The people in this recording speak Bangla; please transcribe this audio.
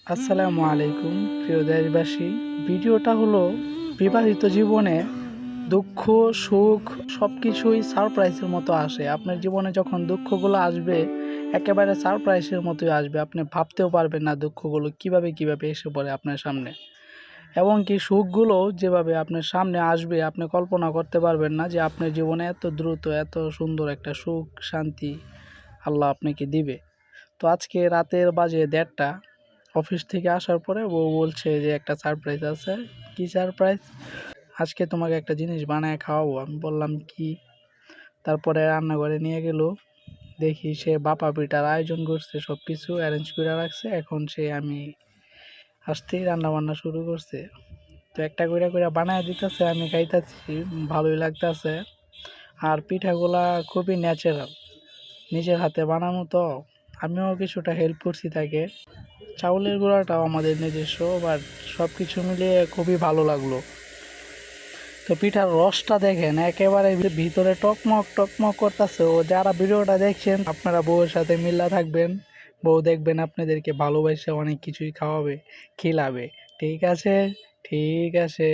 আসসালামু আলাইকুম প্রিয় দেশবাসী। ভিডিওটা হলো বিবাহিত জীবনে দুঃখ সুখ সব কিছুই সারপ্রাইজের মতো আসে। আপনার জীবনে যখন দুঃখগুলো আসবে একেবারে সারপ্রাইজের মতোই আসবে। আপনি ভাবতেও পারবেন না দুঃখগুলো কিভাবে এসে পড়ে আপনার সামনে, এবং কি সুখগুলো যেভাবে আপনার সামনে আসবে আপনি কল্পনা করতে পারবেন না যে আপনার জীবনে এত দ্রুত এত সুন্দর একটা সুখ শান্তি আল্লাহ আপনাকে দিবে। তো আজকে রাতের বাজে 1:30, অফিস থেকে আসার পরে বউ বলছে যে একটা সারপ্রাইজ আছে। কি সারপ্রাইজ? আজকে তোমাকে একটা জিনিস বানায় খাওয়াবো। আমি বললাম কি? তারপরে রান্নাঘরে নিয়ে গেল, দেখি সে বাপা পিঠার আয়োজন করছে, সব কিছু অ্যারেঞ্জ করে রাখছে। এখন আমি আসতেই রান্না বান্না শুরু করছে। তো একটা করে করে বানায় দিতেছে, আমি খাইতেছি, ভালোই লাগতেছে। আর পিঠাগুলা খুবই ন্যাচারাল, নিজের হাতে বানানো, তো আমিও কিছুটা হেল্প করছি তাকে। চাউলের গুঁড়াটাও আমাদের নিজস্ব, বাট সব কিছু মিলিয়ে খুবই ভালো লাগলো। তো পিঠার রসটা দেখেন একেবারে ভিতরে টকমক টকমক করতেছে। ও যারা ভিডিওটা দেখছেন আপনারা বউয়ের সাথে মিল্লা থাকবেন, বউ দেখবেন আপনাদেরকে ভালোবাসে অনেক কিছুই খাওয়াবে, খিলাবে। ঠিক আছে, ঠিক আছে।